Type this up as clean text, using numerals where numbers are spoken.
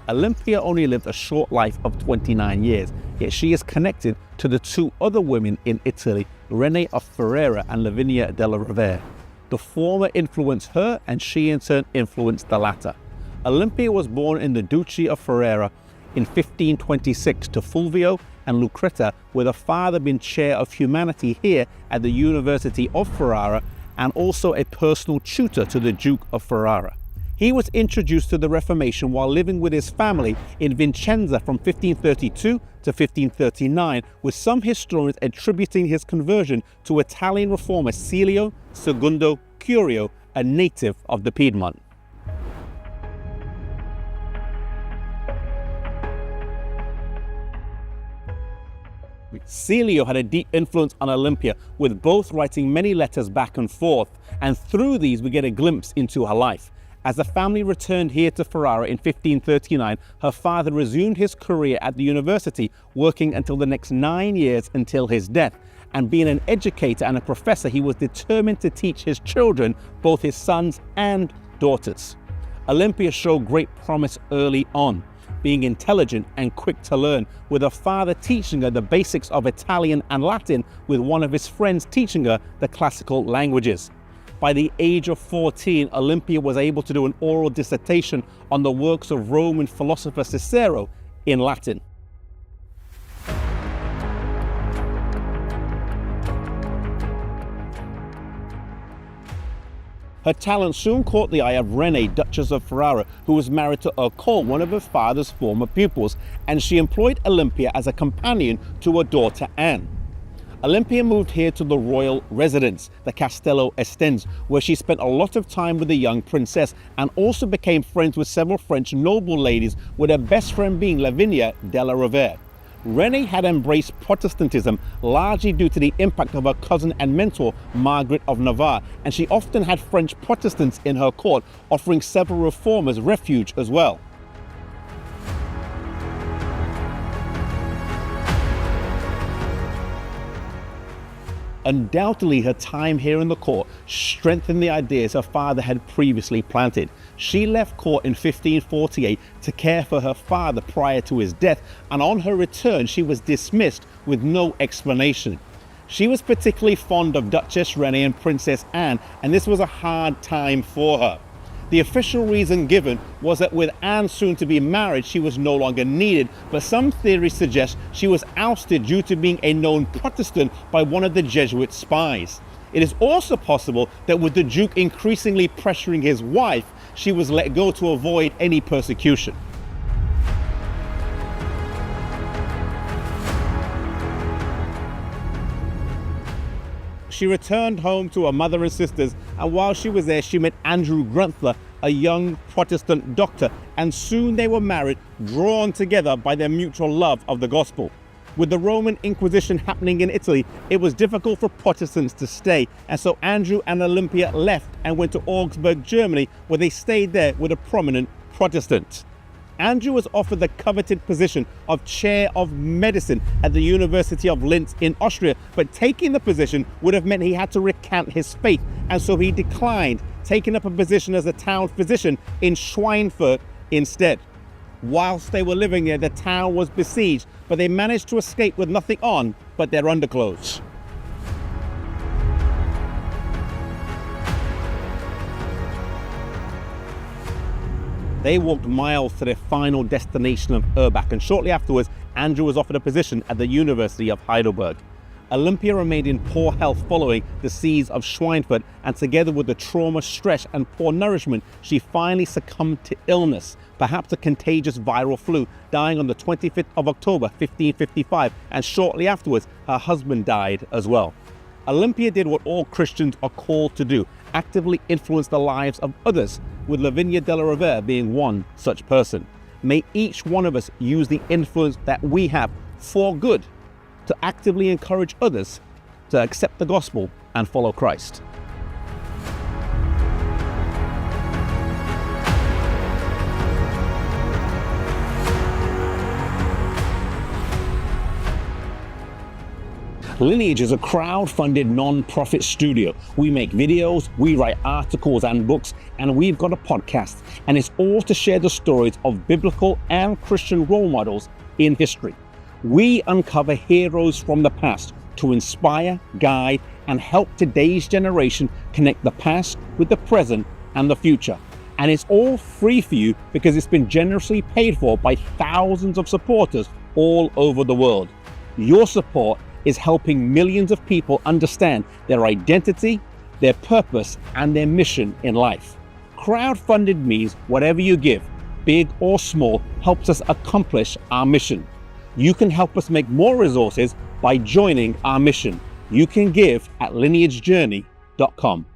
Olympia only lived a short life of 29 years, yet she is connected to the two other women in Italy, Rene of Ferrara and Lavinia della Rovere. The former influenced her, and she in turn influenced the latter. Olympia was born in the Duchy of Ferrara in 1526 to Fulvio and Lucrezia, with her father being chair of humanity here at the University of Ferrara and also a personal tutor to the Duke of Ferrara. He was introduced to the Reformation while living with his family in Vicenza from 1532 to 1539, with some historians attributing his conversion to Italian reformer Celio II Curio, a native of the Piedmont. Celio had a deep influence on Olympia, with both writing many letters back and forth, and through these we get a glimpse into her life. As the family returned here to Ferrara in 1539, her father resumed his career at the university, working until the next 9 years until his death. And being an educator and a professor, he was determined to teach his children, both his sons and daughters. Olympia showed great promise early on, being intelligent and quick to learn, with her father teaching her the basics of Italian and Latin, with one of his friends teaching her the classical languages. By the age of 14, Olympia was able to do an oral dissertation on the works of Roman philosopher Cicero in Latin. Her talent soon caught the eye of Rene, Duchess of Ferrara, who was married to Quill, one of her father's former pupils, and she employed Olympia as a companion to her daughter Anne. Olympia moved here to the royal residence, the Castello Estense, where she spent a lot of time with the young princess and also became friends with several French noble ladies, with her best friend being Lavinia della Rovere. Rene had embraced Protestantism largely due to the impact of her cousin and mentor, Margaret of Navarre, and she often had French Protestants in her court, offering several reformers refuge as well. Undoubtedly, her time here in the court strengthened the ideas her father had previously planted. She left court in 1548 to care for her father prior to his death, and on her return she was dismissed with no explanation. She was particularly fond of Duchess Rene and Princess Anne, and this was a hard time for her. The official reason given was that with Anne soon to be married, she was no longer needed, but some theories suggest she was ousted due to being a known Protestant by one of the Jesuit spies. It is also possible that with the Duke increasingly pressuring his wife, she was let go to avoid any persecution. She returned home to her mother and sisters, and while she was there, she met Andrew Grunther, a young Protestant doctor, and soon they were married, drawn together by their mutual love of the gospel. With the Roman Inquisition happening in Italy, it was difficult for Protestants to stay, and so Andrew and Olympia left and went to Augsburg, Germany, where they stayed there with a prominent Protestant. Andrew was offered the coveted position of chair of medicine at the University of Linz in Austria, but taking the position would have meant he had to recant his faith, and so he declined, taking up a position as a town physician in Schweinfurt instead. Whilst they were living there, the town was besieged, but they managed to escape with nothing on but their underclothes. They walked miles to their final destination of Urbach, and shortly afterwards, Andrew was offered a position at the University of Heidelberg. Olympia remained in poor health following the siege of Schweinfurt, and together with the trauma, stress, and poor nourishment, she finally succumbed to illness, perhaps a contagious viral flu, dying on the 25th of October 1555, and shortly afterwards, her husband died as well. Olympia did what all Christians are called to do, actively influence the lives of others, with Lavinia della Rovere being one such person. May each one of us use the influence that we have for good to actively encourage others to accept the gospel and follow Christ. Lineage is a crowd-funded non-profit studio. We make videos, we write articles and books, and we've got a podcast. And it's all to share the stories of biblical and Christian role models in history. We uncover heroes from the past to inspire, guide, and help today's generation connect the past with the present and the future. And it's all free for you because it's been generously paid for by thousands of supporters all over the world. Your support is helping millions of people understand their identity, their purpose, and their mission in life. Crowdfunded means whatever you give, big or small, helps us accomplish our mission. You can help us make more resources by joining our mission. You can give at lineagejourney.com.